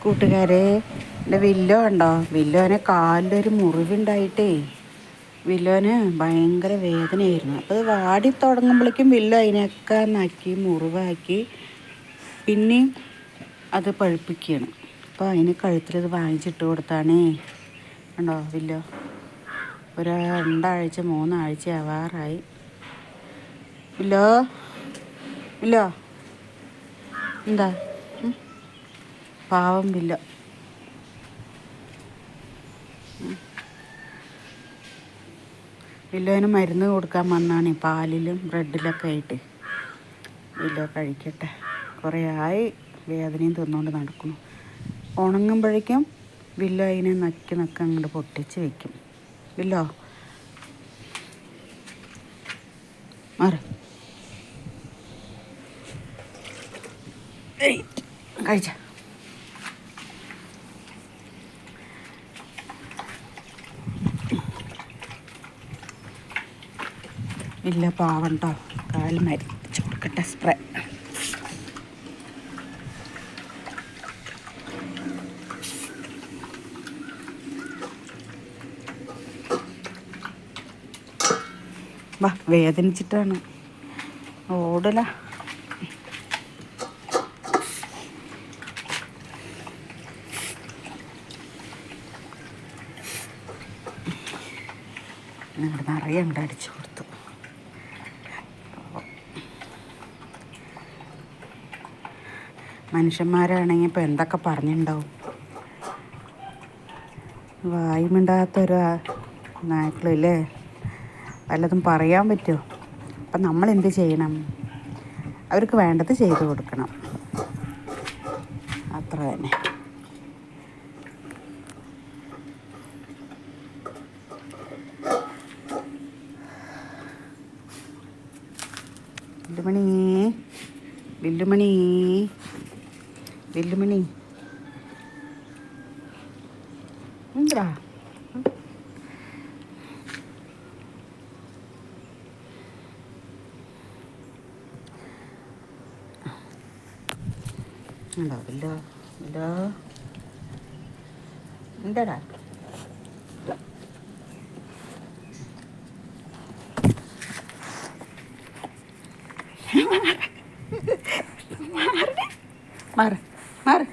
കൂട്ടുകാരെ, എൻ്റെ വില്ലോ ഉണ്ടോ? വില്ലോനെ കാലിലൊരു മുറിവുണ്ടായിട്ടേ വില്ലോന് ഭയങ്കര വേദനയായിരുന്നു. അപ്പോൾ അത് വാടി തുടങ്ങുമ്പോഴേക്കും വില്ലോ അതിനൊക്കെ നക്കി മുറിവാക്കി പിന്നെയും അത് പഴുപ്പിക്കുകയാണ്. അപ്പോൾ അതിന് കഴുത്തിലത് വാങ്ങിച്ചിട്ട് കൊടുത്താണേ. ഉണ്ടോ വില്ലോ? ഒരു 2 ആഴ്ച 3 ആഴ്ച ആവാറായി. വില്ലോ വില്ലോ എന്താ പാവം വില്ലോ. വില്ലോന് മരുന്ന് കൊടുക്കാൻ വന്നാണ് പാലിലും ബ്രെഡിലൊക്കെ ആയിട്ട്. വില്ലോ കഴിക്കട്ടെ. കുറേ ആയി വേദനയും തിന്നുകൊണ്ട് നടക്കുന്നു. ഉണങ്ങുമ്പോഴേക്കും വില്ലോ അതിനെ നക്കി അങ്ങോട്ട് പൊട്ടിച്ച് വെക്കും. വില്ലോ മാറ്. കഴിച്ച ഇല്ല പാവം കേട്ടോ. കാല് മരിച്ചു കൊടുക്കട്ടെ സ്പ്രേ. വാ, വേദനിച്ചിട്ടാണ് ഓടല. നിറയെ ഉണ്ട് അടിച്ചു കൊടുത്തു. മനുഷ്യന്മാരാണെങ്കിൽ ഇപ്പോൾ എന്തൊക്കെ പറഞ്ഞിട്ടുണ്ടാവും. വായുമിണ്ടാത്തൊരു നായ്ക്കളില്ലേ, വല്ലതും പറയാൻ പറ്റുമോ? അപ്പം നമ്മളെന്ത് ചെയ്യണം? അവർക്ക് വേണ്ടത് ചെയ്തു കൊടുക്കണം, അത്ര തന്നെ. വില്ലുമണി വില്ലുമണി വില്ലുമണി എന്താ ഉണ്ടോ? വില്ലോ വില്ലോ എന്താടാ? മാറ് മാറ്.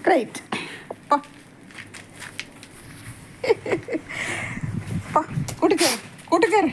ഗ്രേറ്റ്. പോ പോ, കൂട്ടിക്കയറ് കൂട്ടിക്കയറ്.